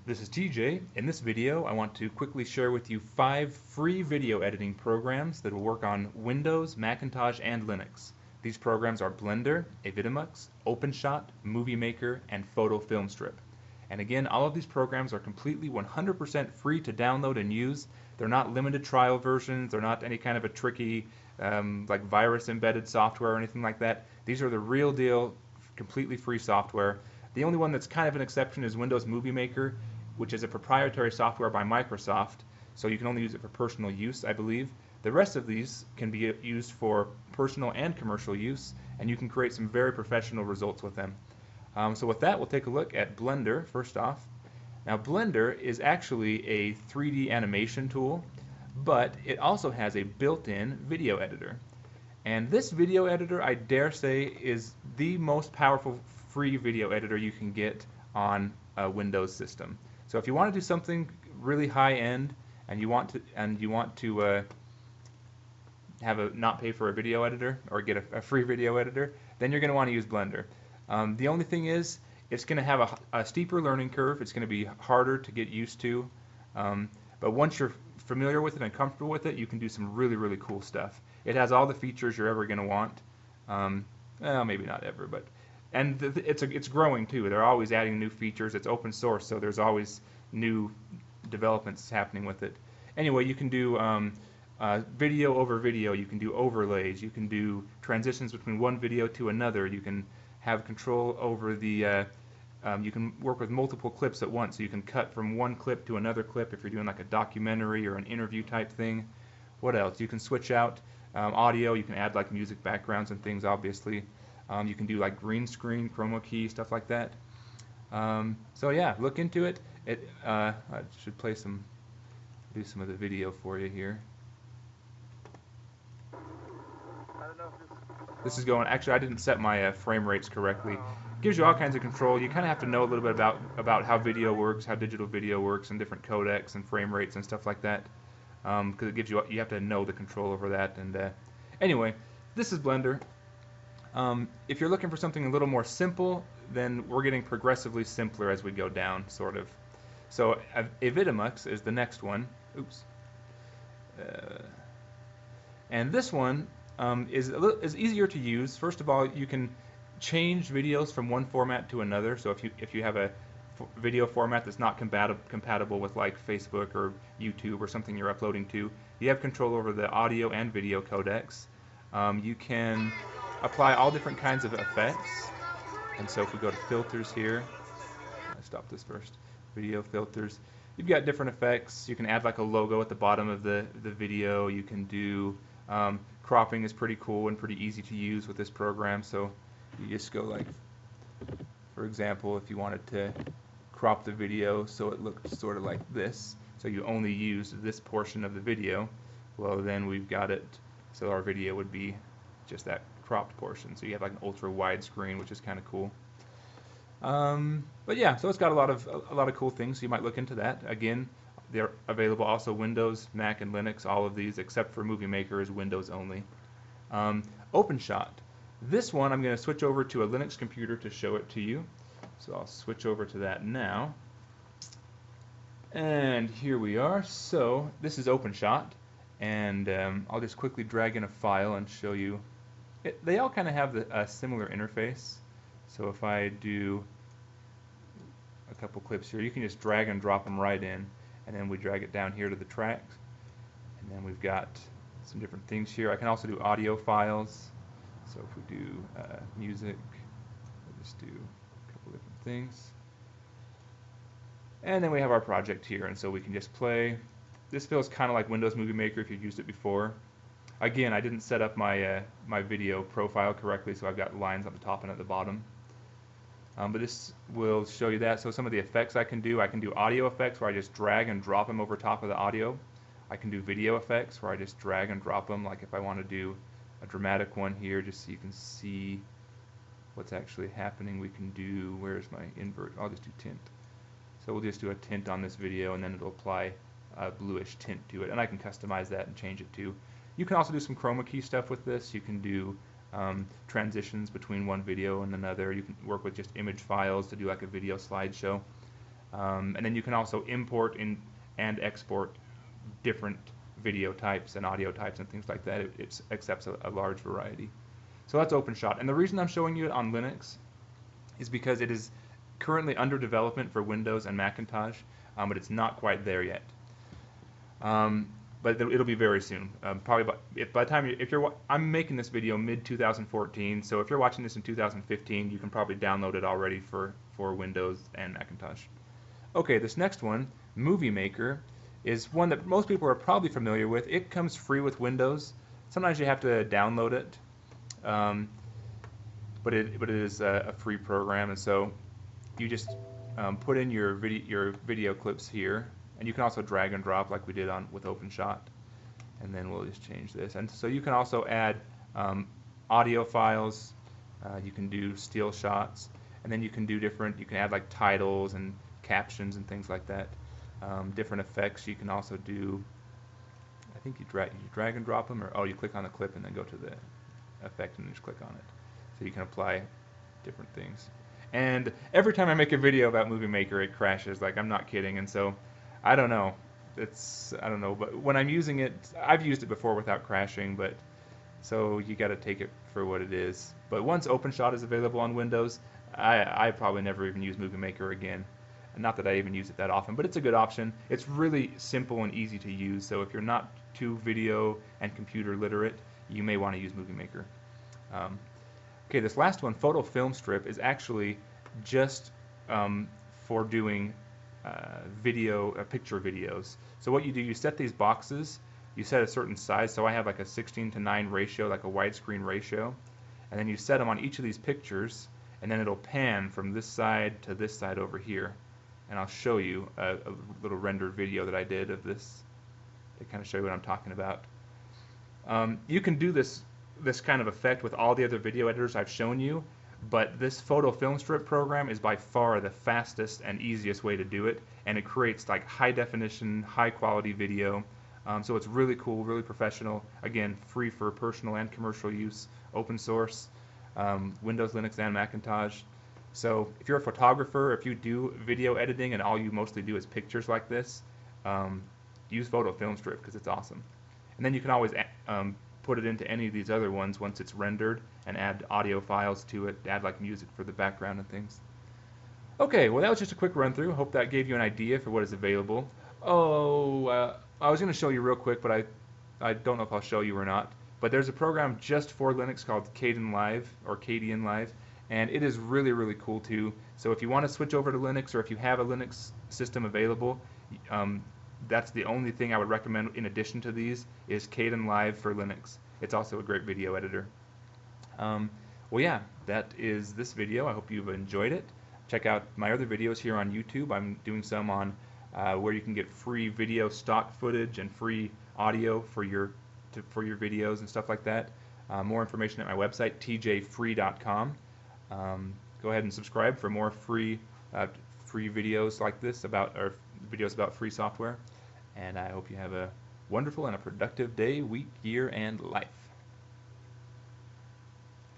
This is TJ. In this video, I want to quickly share with you 5 free video editing programs that will work on Windows, Macintosh, and Linux. These programs are Blender, Avidemux, OpenShot, Movie Maker, and Photo Filmstrip. And again, all of these programs are completely 100% free to download and use. They're not limited trial versions. They're not any kind of a tricky like virus embedded software or anything like that. These are the real deal, completely free software. The only one that's kind of an exception is Windows Movie Maker, which is a proprietary software by Microsoft, so you can only use it for personal use, I believe. The rest of these can be used for personal and commercial use, and you can create some very professional results with them. So with that, we'll take a look at Blender first off. Now Blender is actually a 3D animation tool, but it also has a built-in video editor. And this video editor, I dare say, is the most powerful free video editor you can get on a Windows system. So if you want to do something really high-end and you want to not pay for a video editor or get a free video editor, then you're going to want to use Blender. The only thing is, it's going to have a steeper learning curve. It's going to be harder to get used to. But once you're familiar with it and comfortable with it, you can do some really, really cool stuff. It has all the features you're ever going to want. Well, maybe not ever, but it's growing too. They're always adding new features. It's open source, so there's always new developments happening with it. Anyway, you can do video over video. You can do overlays. You can do transitions between one video to another. You can have control over the you can work with multiple clips at once, so you can cut from one clip to another clip if you're doing like a documentary or an interview type thing. What else? You can switch out audio. You can add like music backgrounds and things, obviously. You can do like green screen, chroma key, stuff like that. So yeah, look into it. I should do some of the video for you here. This is going, actually I didn't set my frame rates correctly. Gives you all kinds of control. You kind of have to know a little bit about how video works, how digital video works, and different codecs and frame rates and stuff like that. Because it gives you have to know the control over that. And anyway, this is Blender. If you're looking for something a little more simple, then we're getting progressively simpler as we go down, sort of. So Avidemux is the next one. Oops. And this one is easier to use. First of all, you can change videos from one format to another. So if you have a video format that's not compatible with like Facebook or YouTube or something you're uploading to, you have control over the audio and video codecs. You can apply all different kinds of effects. And so if we go to filters here, I'll stop this first, video filters, you've got different effects. You can add like a logo at the bottom of the video. You can do cropping is pretty cool and pretty easy to use with this program. So you just go like, for example, if you wanted to crop the video so it looked sort of like this, so you only use this portion of the video, well then we've got it so our video would be just that cropped portion. So you have like an ultra wide screen, which is kind of cool. But yeah, so it's got a lot of cool things. So you might look into that. Again, they're available also Windows, Mac, and Linux. All of these, except for Movie Maker, is Windows only. OpenShot. This one I'm going to switch over to a Linux computer to show it to you. So I'll switch over to that now. And here we are. So this is OpenShot, and I'll just quickly drag in a file and show you. They all kind of have a similar interface. So if I do a couple clips here, you can just drag and drop them right in, and then we drag it down here to the tracks, and then we've got some different things here. I can also do audio files. So if we do music, we'll just do a couple different things. And then we have our project here, and so we can just play. This feels kind of like Windows Movie Maker if you've used it before. Again, I didn't set up my my video profile correctly, so I've got lines at the top and at the bottom. But this will show you that. So some of the effects I can do audio effects where I just drag and drop them over top of the audio. I can do video effects where I just drag and drop them, like if I want to do a dramatic one here, just so you can see what's actually happening. We can do, where's my invert? I'll just do tint. So we'll just do a tint on this video, and then it'll apply a bluish tint to it, and I can customize that and change it too. You can also do some chroma key stuff with this. You can do transitions between one video and another. You can work with just image files to do like a video slideshow. And then you can also import in and export different video types and audio types and things like that. It accepts a large variety. So that's OpenShot. And the reason I'm showing you it on Linux is because it is currently under development for Windows and Macintosh, but it's not quite there yet. But it'll be very soon. Probably by the time if you're, I'm making this video mid 2014, so if you're watching this in 2015, you can probably download it already for Windows and Macintosh. Okay, this next one, Movie Maker, is one that most people are probably familiar with. It comes free with Windows. Sometimes you have to download it, but it is a free program, and so you just put in your video clips here, and you can also drag and drop like we did with OpenShot. And then we'll just change this. And so you can also add audio files. You can do still shots, and then you can do different. You can add like titles and captions and things like that. Different effects. You can also do. I think you drag and drop them, or you click on the clip and then go to the effect and just click on it. So you can apply different things. And every time I make a video about Movie Maker, it crashes. Like, I'm not kidding. And so I don't know. I don't know. But when I'm using it, I've used it before without crashing. But so you got to take it for what it is. But once OpenShot is available on Windows, I probably never even use Movie Maker again. Not that I even use it that often, but it's a good option. It's really simple and easy to use. So if you're not too video and computer literate, you may want to use Movie Maker. Okay, this last one, Photo Film Strip, is actually just for doing picture videos. So what you do, you set these boxes, you set a certain size. So I have like a 16:9 ratio, like a widescreen ratio, and then you set them on each of these pictures, and then it'll pan from this side to this side over here. And I'll show you a little rendered video that I did of this to kind of show you what I'm talking about. You can do this kind of effect with all the other video editors I've shown you, but this Photo Film Strip program is by far the fastest and easiest way to do it, and it creates like high definition, high quality video. So it's really cool, really professional. Again, free for personal and commercial use, open source, Windows, Linux, and Macintosh. So if you're a photographer, if you do video editing and all you mostly do is pictures like this, use Photo Film Strip because it's awesome. And then you can always put it into any of these other ones once it's rendered and add audio files to it, add like music for the background and things. Okay, well that was just a quick run through. Hope that gave you an idea for what is available. I was going to show you real quick, but I don't know if I'll show you or not. But there's a program just for Linux called Kdenlive or Kdenlive, and it is really, really cool too. So if you want to switch over to Linux, or if you have a Linux system available, that's the only thing I would recommend in addition to these is Kdenlive for Linux. It's also a great video editor. Well, yeah, that is this video. I hope you've enjoyed it. Check out my other videos here on YouTube. I'm doing some on where you can get free video stock footage and free audio for your videos and stuff like that. More information at my website, tjfree.com. Go ahead and subscribe for more free videos like this or videos about free software. And I hope you have a wonderful and a productive day, week, year, and life.